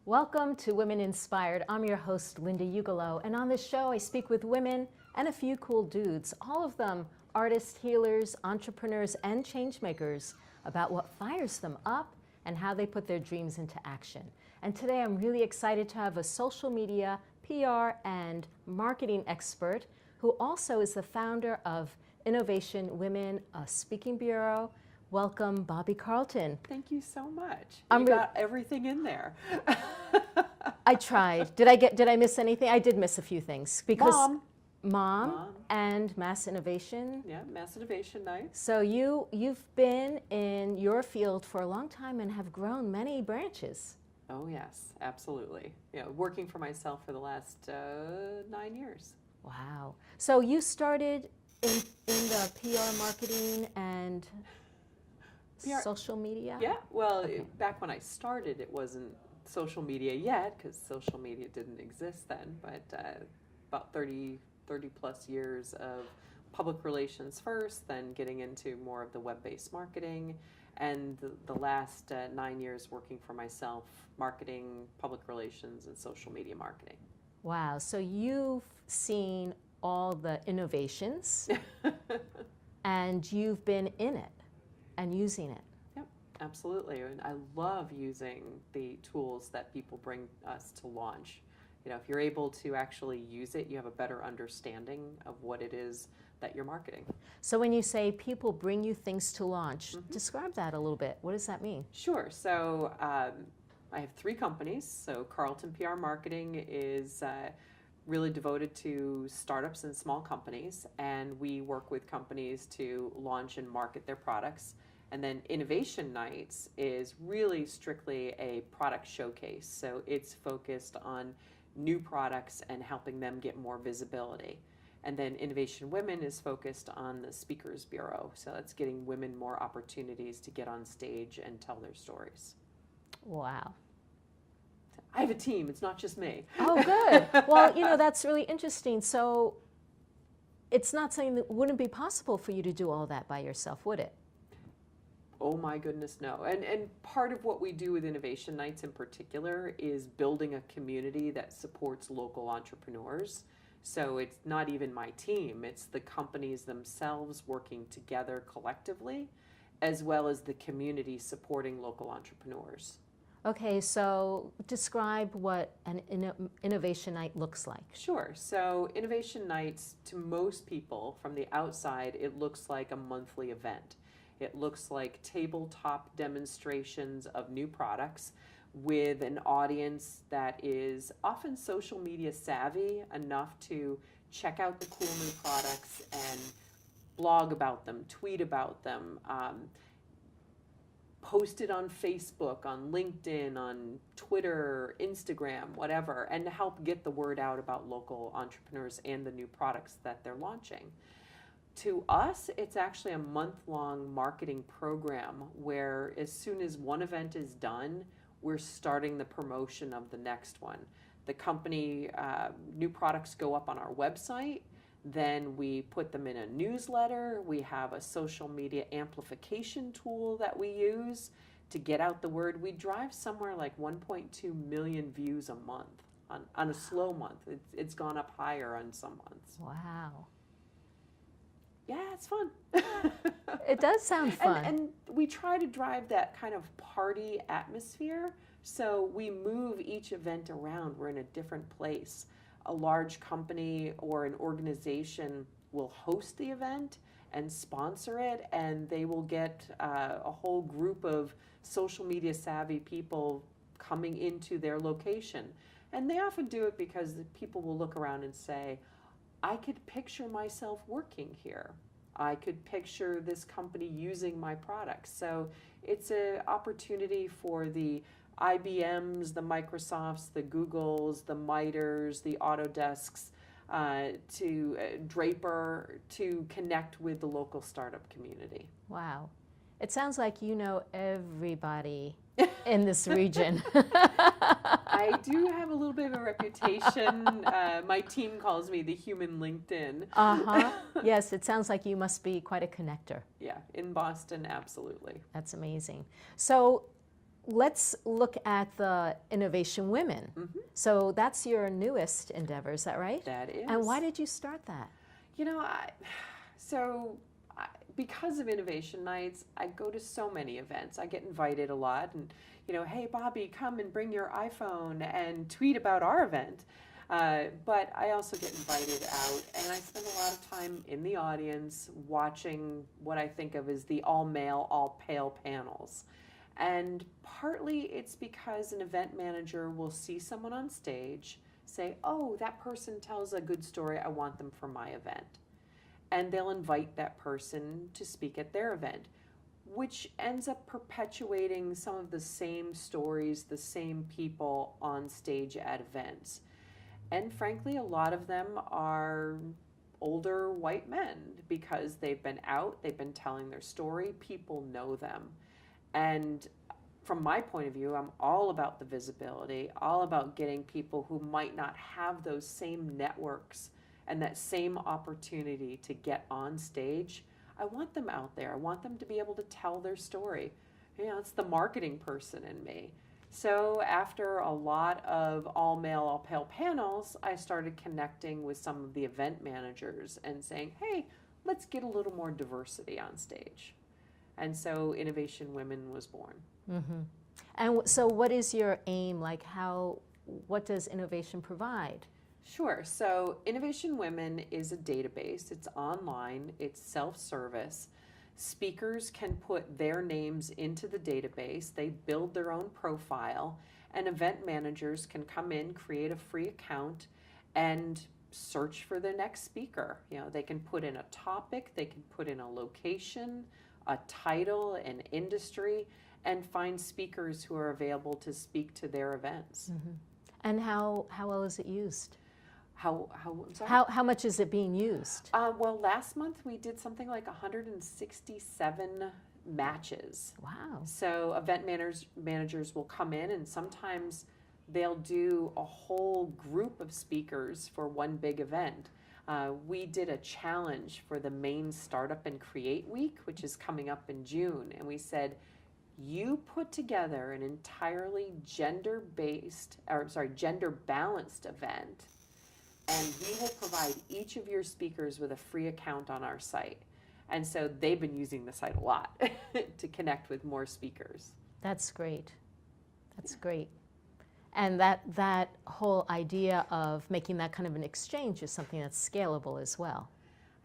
Welcome to Women Inspired. I'm your host, Linda Ugelow, and on this show I speak with women and a few cool dudes, all of them artists, healers, entrepreneurs, and changemakers, about what fires them up and how they put their dreams into action. And today I'm really excited to have a social media, PR, and marketing expert who also is the founder of Innovation Women, a speaking bureau. Welcome, Bobbie Carlton. Thank you so much. You got everything in there. I tried. Did I miss anything? I did miss a few things because Mom and Mass Innovation. Yeah, Mass Innovation Night. So you've been in your field for a long time and have grown many branches. Oh yes, absolutely. Yeah, working for myself for the last 9 years. Wow. So you started in the PR marketing and social media? Yeah, well, back when I started, it wasn't social media yet, because social media didn't exist then, but about 30 plus years of public relations first, then getting into more of the web-based marketing, and the last 9 years working for myself, marketing, public relations, and social media marketing. Wow, so you've seen all the innovations, and you've been in it and using it. Yep, absolutely. And I love using the tools that people bring us to launch. You know, if you're able to actually use it, you have a better understanding of what it is that you're marketing. So when you say people bring you things to launch, describe that a little bit. What does that mean? Sure. So I have 3 companies. So Carlton PR Marketing is really devoted to startups and small companies, and we work with companies to launch and market their products. And then Innovation Nights is really strictly a product showcase. So it's focused on new products and helping them get more visibility. And then Innovation Women is focused on the Speakers Bureau. So that's getting women more opportunities to get on stage and tell their stories. Wow. I have a team, it's not just me. Oh, good. Well, you know, that's really interesting. So it's not something that wouldn't be possible for you to do all that by yourself, would it? Oh my goodness, no. And part of what we do with Innovation Nights in particular is building a community that supports local entrepreneurs. So it's not even my team, it's the companies themselves working together collectively, as well as the community supporting local entrepreneurs. Okay, so describe what an Innovation Night looks like. Sure. So Innovation Nights, to most people from the outside, it looks like a monthly event. It looks like tabletop demonstrations of new products with an audience that is often social media savvy enough to check out the cool new products and blog about them, tweet about them, post it on Facebook, on LinkedIn, on Twitter, Instagram, whatever, and to help get the word out about local entrepreneurs and the new products that they're launching. To us, it's actually a month-long marketing program where as soon as one event is done, we're starting the promotion of the next one. The company, new products go up on our website, then we put them in a newsletter. We have a social media amplification tool that we use to get out the word. We drive somewhere like 1.2 million views a month on a slow month. It's gone up higher on some months. Wow. Yeah, it's fun. It does sound fun. And we try to drive that kind of party atmosphere. So we move each event around. We're in a different place. A large company or an organization will host the event and sponsor it, and they will get a whole group of social media savvy people coming into their location. And they often do it because people will look around and say, I could picture myself working here. I could picture this company using my products. So it's an opportunity for the IBMs, the Microsofts, the Googles, the Miters, the Autodesks, to Draper, to connect with the local startup community. Wow. It sounds like you know everybody in this region. I do have a little bit of a reputation. My team calls me the human LinkedIn. Uh-huh. Yes, it sounds like you must be quite a connector. Yeah, in Boston, absolutely. That's amazing. So let's look at the Innovation Women. Mm-hmm. So that's your newest endeavor, is that right? That is. And why did you start that? You know, because of Innovation Nights, I go to so many events. I get invited a lot, and hey, Bobbie, come and bring your iPhone and tweet about our event. But I also get invited out, and I spend a lot of time in the audience watching what I think of as the all-male, all-pale panels. And partly it's because an event manager will see someone on stage, say, oh, that person tells a good story, I want them for my event. And they'll invite that person to speak at their event, which ends up perpetuating some of the same stories, the same people on stage at events. And frankly, a lot of them are older white men because they've been out, they've been telling their story, people know them. And from my point of view, I'm all about the visibility, all about getting people who might not have those same networks and that same opportunity to get on stage. I want them out there. I want them to be able to tell their story. It's the marketing person in me. So after a lot of all-male, all-pale panels, I started connecting with some of the event managers and saying, hey, let's get a little more diversity on stage. And so Innovation Women was born. Mm-hmm. And so what is your aim? Like what does Innovation provide? Sure. So Innovation Women is a database. It's online. It's self-service. Speakers can put their names into the database. They build their own profile, and event managers can come in, create a free account, and search for their next speaker. They can put in a topic, they can put in a location, a title, an industry, and find speakers who are available to speak to their events. Mm-hmm. And how well is it used? I'm sorry? How much is it being used? Well, last month we did something like 167 matches. Wow. So event managers will come in, and sometimes they'll do a whole group of speakers for one big event. We did a challenge for the Maine Startup and Create Week, which is coming up in June, and we said, you put together an entirely gender-balanced event, and we will provide each of your speakers with a free account on our site. And so they've been using the site a lot to connect with more speakers. That's great. That's great. And that whole idea of making that kind of an exchange is something that's scalable as well.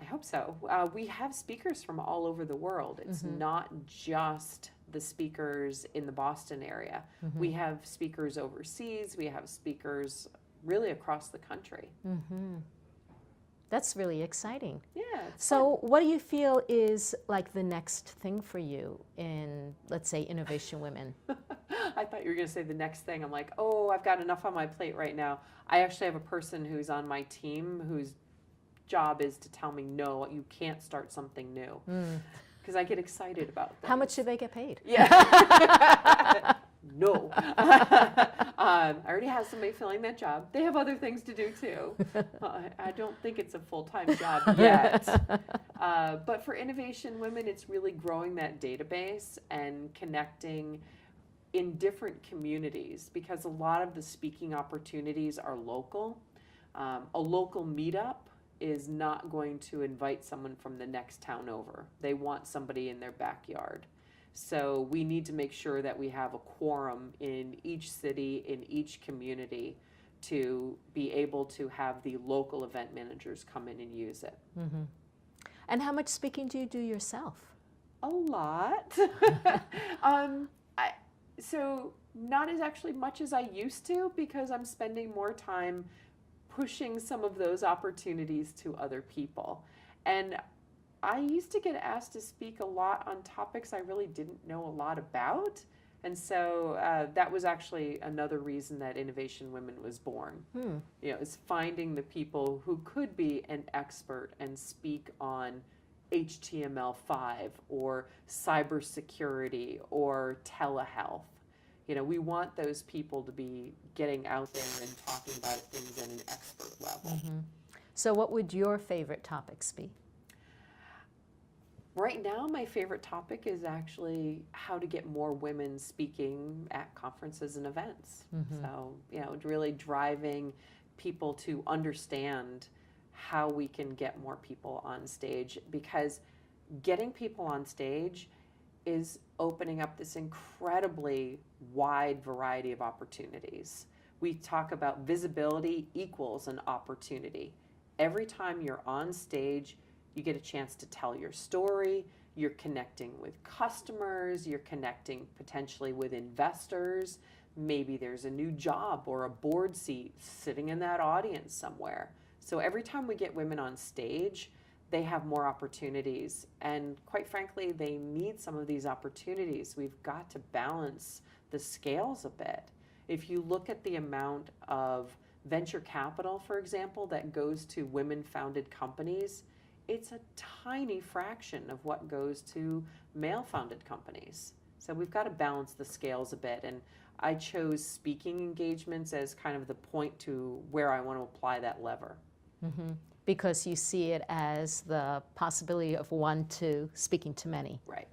I hope so. We have speakers from all over the world. It's not just the speakers in the Boston area. Mm-hmm. We have speakers overseas. We have speakers really across the country. Mm-hmm. That's really exciting. Yeah. So what do you feel is like the next thing for you in, let's say, Innovation Women? I thought you were going to say the next thing. I'm like, oh, I've got enough on my plate right now. I actually have a person who's on my team whose job is to tell me, no, you can't start something new. Because I get excited about things. How much do they get paid? Yeah. No. I already have somebody filling that job. They have other things to do too. I don't think it's a full-time job yet. But for Innovation Women, it's really growing that database and connecting in different communities, because a lot of the speaking opportunities are local. A local meetup is not going to invite someone from the next town over. They want somebody in their backyard. So we need to make sure that we have a quorum in each city, in each community, to be able to have the local event managers come in and use it. Mm-hmm. And how much speaking do you do yourself? A lot. So not as actually much as I used to, because I'm spending more time pushing some of those opportunities to other people. And I used to get asked to speak a lot on topics I really didn't know a lot about. And so that was actually another reason that Innovation Women was born. Is finding the people who could be an expert and speak on HTML5 or cybersecurity or telehealth. You know, we want those people to be getting out there and talking about things at an expert level. So what would your favorite topics be? Right now, my favorite topic is actually how to get more women speaking at conferences and events. So, you know, really driving people to understand how we can get more people on stage, because getting people on stage is opening up this incredibly wide variety of opportunities. We talk about visibility equals an opportunity. Every time you're on stage, you get a chance to tell your story, you're connecting with customers, you're connecting potentially with investors. Maybe there's a new job or a board seat sitting in that audience somewhere. So every time we get women on stage, they have more opportunities. And quite frankly, they need some of these opportunities. We've got to balance the scales a bit. If you look at the amount of venture capital, for example, that goes to women-founded companies, it's a tiny fraction of what goes to male-founded companies. So we've got to balance the scales a bit. And I chose speaking engagements as kind of the point to where I want to apply that lever. Because you see it as the possibility of one to speaking to many. Right.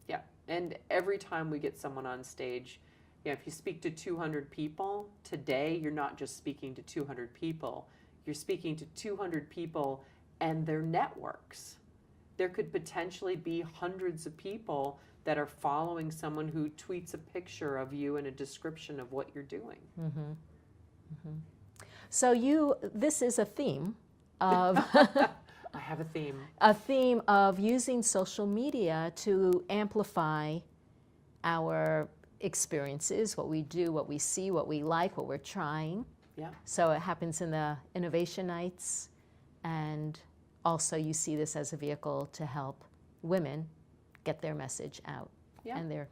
Yeah. And every time we get someone on stage, you know, if you speak to 200 people, today you're not just speaking to 200 people, you're speaking to 200 people and their networks. There could potentially be hundreds of people that are following someone who tweets a picture of you and a description of what you're doing. So this is a theme of I have a theme. A theme of using social media to amplify our experiences, what we do, what we see, what we like, what we're trying. Yeah. So it happens in the innovation nights, and also you see this as a vehicle to help women get their message out. Yeah. And their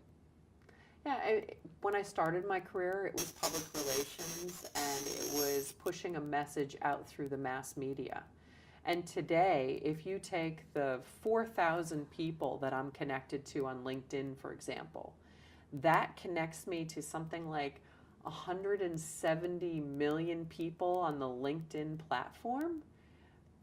when I started my career, it was public relations, and it was pushing a message out through the mass media. And today, if you take the 4,000 people that I'm connected to on LinkedIn, for example, that connects me to something like 170 million people on the LinkedIn platform.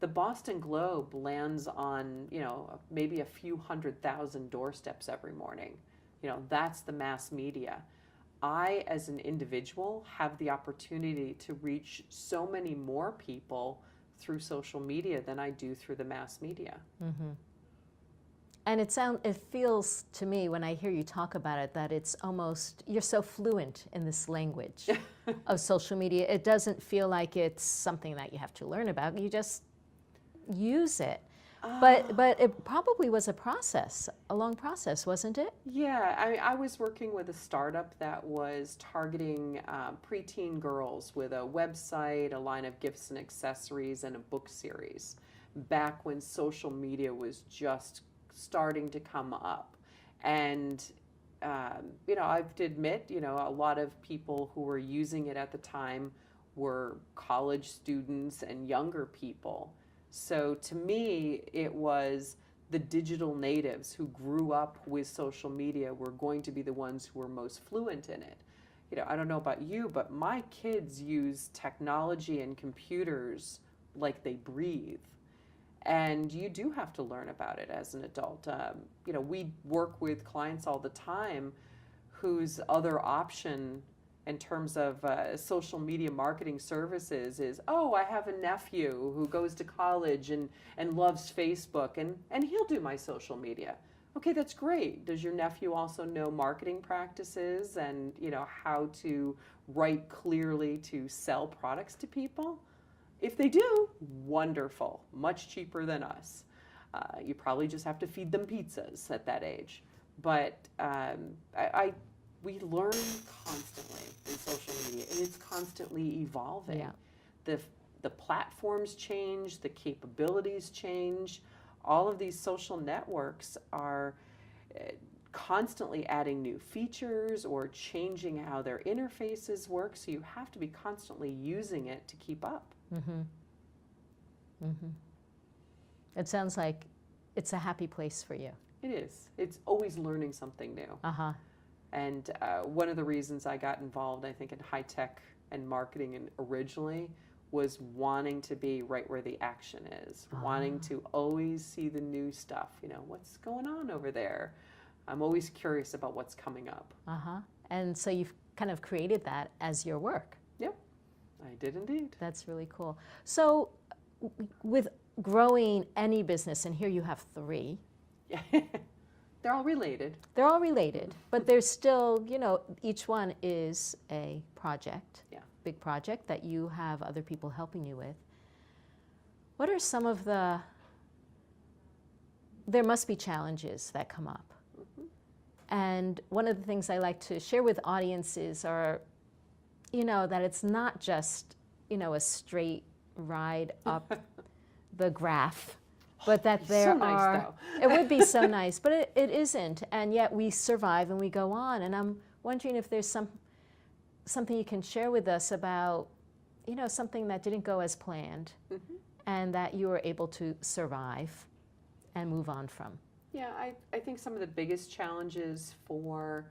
The Boston Globe lands on, you know, maybe a few 100,000 doorsteps every morning. You know, that's the mass media. I, as an individual, have the opportunity to reach so many more people through social media than I do through the mass media. And it feels to me when I hear you talk about it that it's almost, you're so fluent in this language of social media. It doesn't feel like it's something that you have to learn about. You just use it. But it probably was a long process, wasn't it? Yeah, I was working with a startup that was targeting preteen girls with a website, a line of gifts and accessories, and a book series back when social media was just starting to come up. And, you know, I have to admit, you know, a lot of people who were using it at the time were college students and younger people. So to me, it was the digital natives who grew up with social media were going to be the ones who were most fluent in it. You know, I don't know about you, but my kids use technology and computers like they breathe. And you do have to learn about it as an adult. You know, we work with clients all the time whose other option in terms of social media marketing services is, oh, I have a nephew who goes to college and loves Facebook, and he'll do my social media. Okay, that's great. Does your nephew also know marketing practices and, you know, how to write clearly to sell products to people? If they do, wonderful, much cheaper than us. You probably just have to feed them pizzas at that age. But we learn constantly in social media, and it's constantly evolving. Yeah. The platforms change, the capabilities change. All of these social networks are constantly adding new features or changing how their interfaces work, so you have to be constantly using it to keep up. It sounds like it's a happy place for you. It is. It's always learning something new. And one of the reasons I got involved, I think, in high tech and marketing and originally was wanting to be right where the action is, wanting to always see the new stuff. You know, what's going on over there? I'm always curious about what's coming up. And so you've kind of created that as your work. Yep, I did indeed. That's really cool. So with growing any business, and here you have 3. They're all related. They're all related, but there's still, you know, each one is a project, big project that you have other people helping you with. What are some of the, there must be challenges that come up. And one of the things I like to share with audiences are, you know, that it's not just, you know, a straight ride up the graph, but that there so nice, are, it would be so nice, but it isn't. And yet we survive and we go on. And I'm wondering if there's something you can share with us about, you know, something that didn't go as planned and that you were able to survive and move on from. Yeah, I think some of the biggest challenges for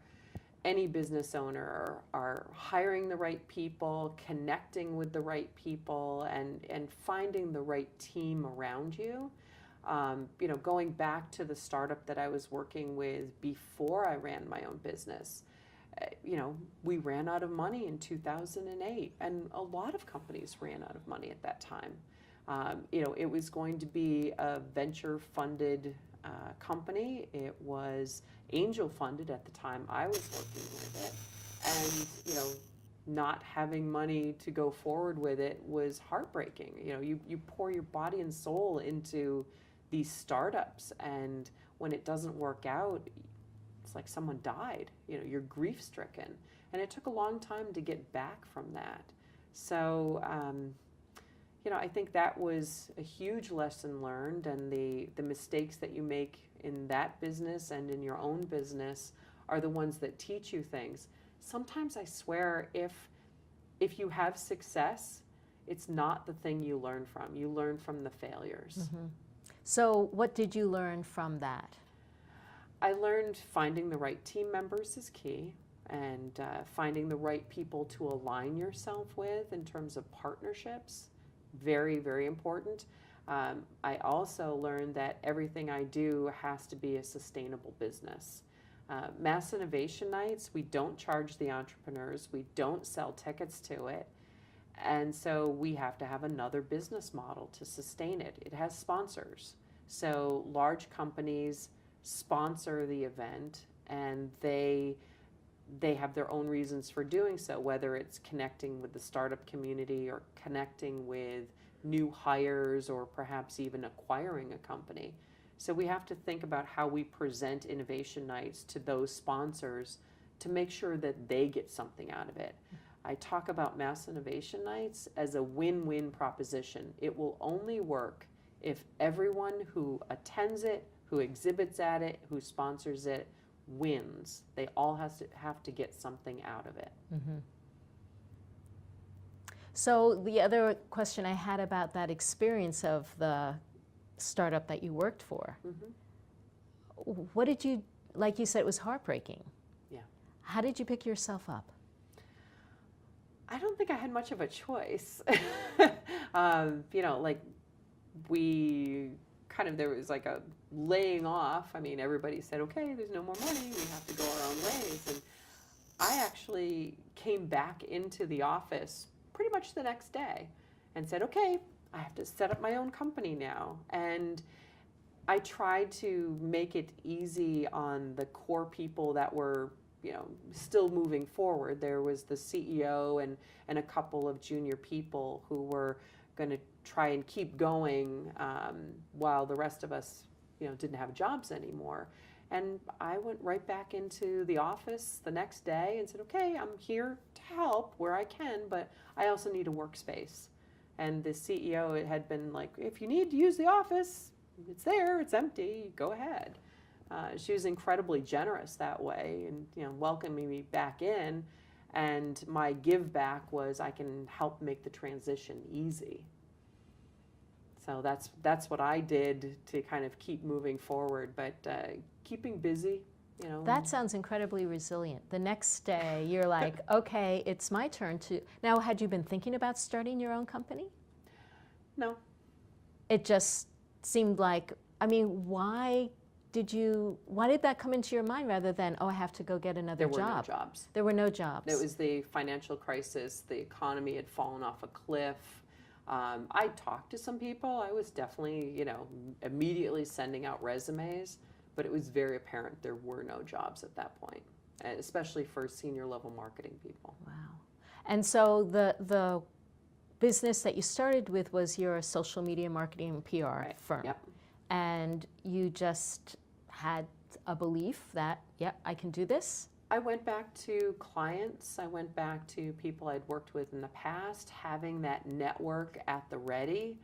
any business owner are hiring the right people, connecting with the right people, and finding the right team around you. You know, going back to the startup that I was working with before I ran my own business, you know, we ran out of money in 2008, and a lot of companies ran out of money at that time. You know, it was going to be a venture-funded company. It was angel funded at the time I was working with it, and you know, not having money to go forward with it was heartbreaking. You know, you pour your body and soul into these startups, and when it doesn't work out, it's like someone died. You know, you're grief stricken, and it took a long time to get back from that. So you know, I think that was a huge lesson learned, and the mistakes that you make in that business and in your own business are the ones that teach you things. Sometimes I swear if you have success, it's not the thing you learn from. You learn from the failures. So what did you learn from that? I learned finding the right team members is key, and finding the right people to align yourself with in terms of partnerships. Very, very important. I also learned that everything I do has to be a sustainable business. Mass Innovation Nights, we don't charge the entrepreneurs, we don't sell tickets to it, and so we have to have another business model to sustain it. It has sponsors. So large companies sponsor the event, and they have their own reasons for doing so, whether it's connecting with the startup community or connecting with new hires or perhaps even acquiring a company. So we have to think about how we present innovation nights to those sponsors to make sure that they get something out of it. I talk about Mass Innovation Nights as a win-win proposition. It will only work if everyone who attends it, who exhibits at it, who sponsors it, wins. They all have to get something out of it. So the other question I had about that experience of the startup that you worked for, what did you, like you said, it was heartbreaking. Yeah. How did you pick yourself up? I don't think I had much of a choice. You know, like there was like a laying off. I mean, everybody said, okay, there's no more money, we have to go our own ways. And I actually came back into the office pretty much the next day and said, okay, I have to set up my own company now. And I tried to make it easy on the core people that were, you know, still moving forward. There was the CEO and a couple of junior people who were going to try and keep going while the rest of us, you know, didn't have jobs anymore. And I went right back into the office the next day and said, okay, I'm here to help where I can, but I also need a workspace. And the CEO, it had been like, if you need to use the office, it's there, it's empty, go ahead. She was incredibly generous that way, and you know, welcoming me back in. And my give back was I can help make the transition easy. So that's what I did to kind of keep moving forward. But keeping busy you know. That sounds incredibly resilient. The next day, you're like, okay, it's my turn to. Now, had you been thinking about starting your own company? No. It just seemed like, I mean, why did that come into your mind rather than, oh, I have to go get another job? There were no jobs. There were no jobs. It was the financial crisis. The economy had fallen off a cliff. I talked to some people. I was definitely, you know, immediately sending out resumes, but it was very apparent there were no jobs at that point, especially for senior level marketing people. Wow. And so the business that you started with was your social media marketing and PR firm. Yep. And you just had a belief that, yep, I can do this? I went back to clients. I went back to people I'd worked with in the past, having that network at the ready,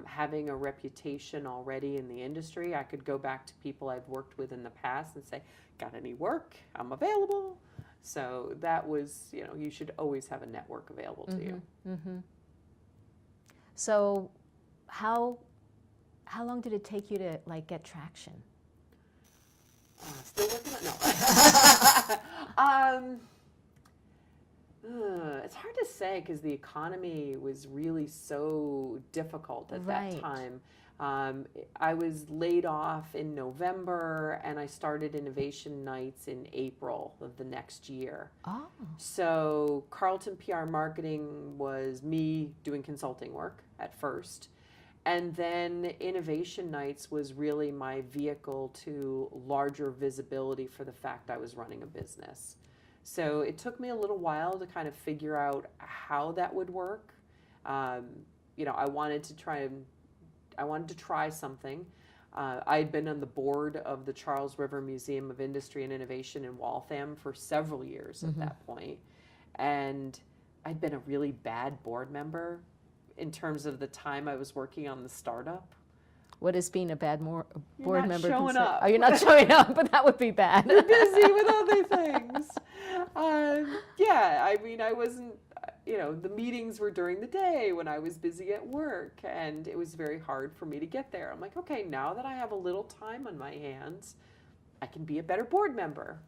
having a reputation already in the industry. I could go back to people I've worked with in the past and say, got any work? I'm available. So that was, you know, you should always have a network available to you. Mm-hmm. So how long did it take you to like get traction? Still working on it's hard to say because the economy was really so difficult at that time. I was laid off in November and I started Innovation Nights in April of the next year. Oh. So Carlton PR Marketing was me doing consulting work at first. And then Innovation Nights was really my vehicle to larger visibility for the fact I was running a business. So it took me a little while to kind of figure out how that would work. You know, I wanted to try something. I had been on the board of the Charles River Museum of Industry and Innovation in Waltham for several years at that point. And I'd been a really bad board member in terms of the time I was working on the startup. What is being a bad board member? You're not showing up. Oh, you're not showing up, but that would be bad. You're busy with other things. Yeah, I mean, I wasn't, you know, the meetings were during the day when I was busy at work, and it was very hard for me to get there. I'm like, okay, now that I have a little time on my hands, I can be a better board member.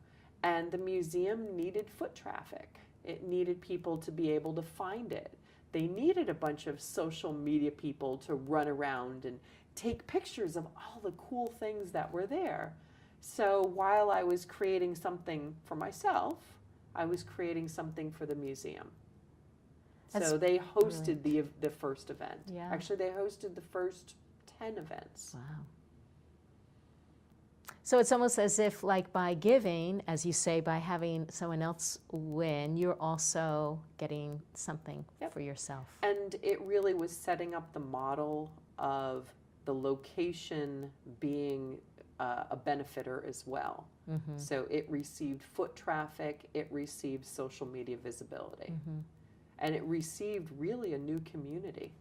And the museum needed foot traffic. It needed people to be able to find it. They needed a bunch of social media people to run around and take pictures of all the cool things that were there. So while I was creating something for myself, I was creating something for the museum. So they hosted the first event. Yeah. Actually, they hosted the first 10 events. Wow. So it's almost as if, like, by giving, as you say, by having someone else win, you're also getting something for yourself. And it really was setting up the model of the location being a benefiter as well. Mm-hmm. So it received foot traffic, it received social media visibility, and it received really a new community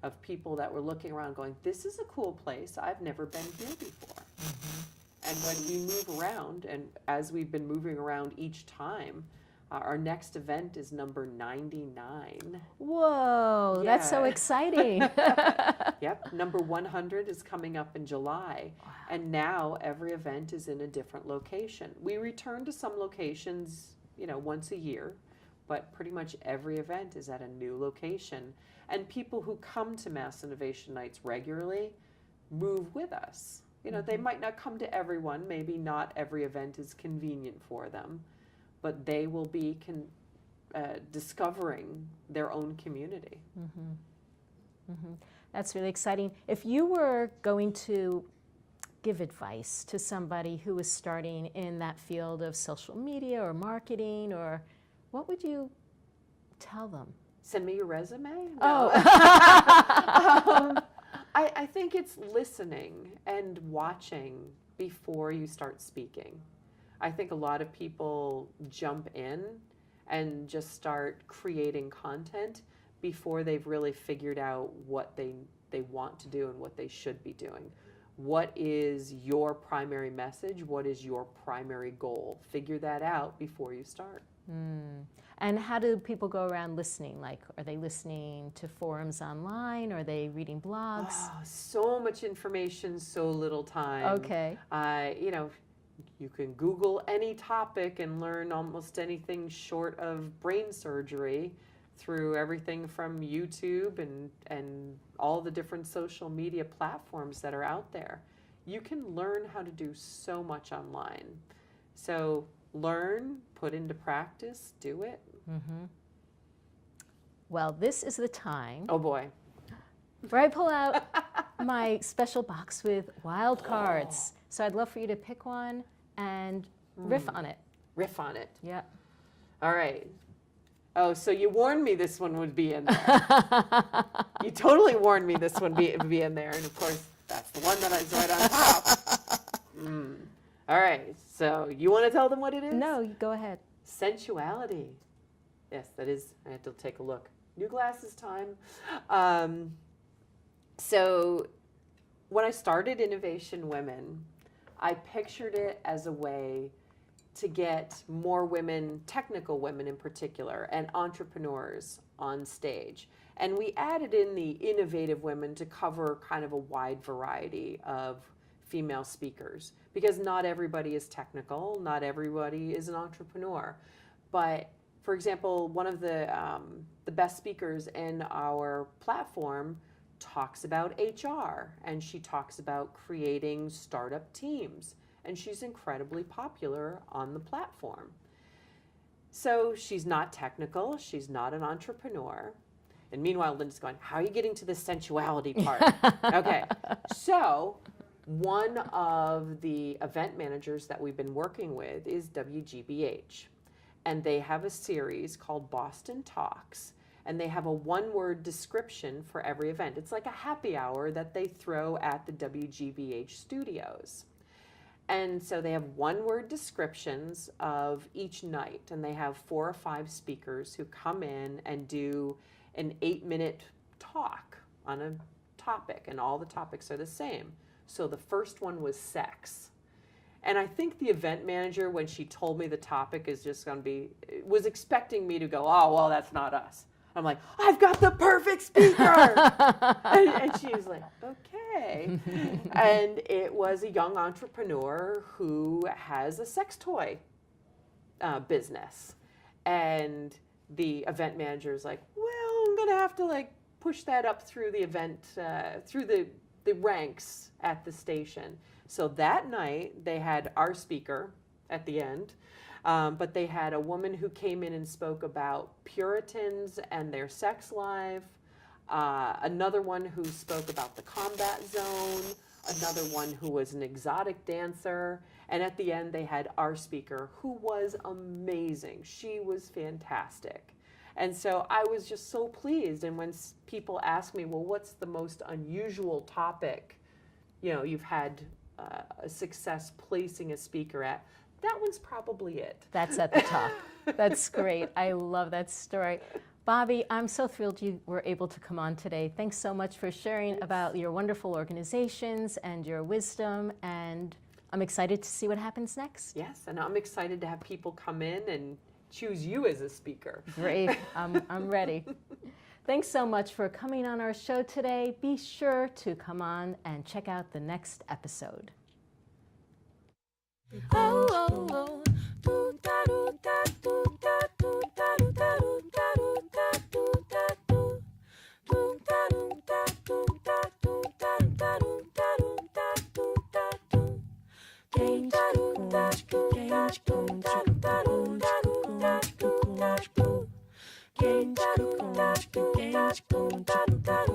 of people that were looking around going, this is a cool place, I've never been here before. And when we move around, and as we've been moving around each time, our next event is number 99. Whoa, that's so exciting. Yep, number 100 is coming up in July. Wow. And now every event is in a different location. We return to some locations, you know, once a year, but pretty much every event is at a new location. And people who come to Mass Innovation Nights regularly move with us. You know, they might not come to everyone, maybe not every event is convenient for them, but they will be discovering their own community. That's really exciting. If you were going to give advice to somebody who was starting in that field of social media or marketing, or what would you tell them? Send me your resume? No. Oh. I think it's listening and watching before you start speaking. I think a lot of people jump in and just start creating content before they've really figured out what they want to do and what they should be doing. What is your primary message? What is your primary goal? Figure that out before you start. And how do people go around listening? Like, are they listening to forums online? Are they reading blogs? Oh, so much information, so little time. Okay. You know, You can Google any topic and learn almost anything short of brain surgery through everything from YouTube and all the different social media platforms that are out there. You can learn how to do so much online. So learn, put into practice, do it. Mm-hmm. Well, this is the time Oh boy. where I pull out my special box with wild cards. So I'd love for you to pick one and riff on it. Riff on it. Yeah. All right. Oh, so you warned me this one would be in there. You totally warned me this one would be in there. And of course, that's the one that is right on top. All right. So you want to tell them what it is? No, you go ahead. Sensuality. Yes, that is. I have to take a look. New glasses time. So when I started Innovation Women, I pictured it as a way to get more women, technical women in particular, and entrepreneurs on stage. And we added in the innovative women to cover kind of a wide variety of female speakers, because not everybody is technical, not everybody is an entrepreneur. But for example, one of the best speakers in our platform talks about HR, and she talks about creating startup teams, and she's incredibly popular on the platform. So she's not technical, she's not an entrepreneur. And meanwhile, Linda's going, how are you getting to the sensuality part? Okay, so one of the event managers that we've been working with is WGBH. And they have a series called Boston Talks. And they have a one-word description for every event. It's like a happy hour that they throw at the WGBH studios. And so they have one-word descriptions of each night. And they have 4 or 5 speakers who come in and do an 8-minute talk on a topic. And all the topics are the same. So the first one was sex. And I think the event manager, when she told me the topic is just going to be, was expecting me to go, oh, well, that's not us. I'm like, I've got the perfect speaker. and she was like, okay. And it was a young entrepreneur who has a sex toy business. And the event manager is like, well, I'm going to have to like push that up through the event, through the ranks at the station. So that night they had our speaker at the end. But they had a woman who came in and spoke about Puritans and their sex life, another one who spoke about the combat zone, another one who was an exotic dancer, and at the end they had our speaker, who was amazing. She was fantastic. And so I was just so pleased. And when people ask me, well, what's the most unusual topic, you've had a success placing a speaker at, that one's probably it. That's at the top. That's great. I love that story. Bobbie, I'm so thrilled you were able to come on today. Thanks so much for sharing about your wonderful organizations and your wisdom, and I'm excited to see what happens next. Yes, and I'm excited to have people come in and choose you as a speaker. Great. I'm ready. Thanks so much for coming on our show today. Be sure to come on and check out the next episode. Oh, oh, oh. Do, da, do, da, do, da, do, da, do, da, do, da, do, da, do, da, do. Do, da, do, da, do, da, do, da, da, do, da, do, da, do, da, do. Do, da, do, da, do, da, do, da, da, do, da, do, da, do, da, do. Do, da, do, da, do, da, do, da, do, da, do.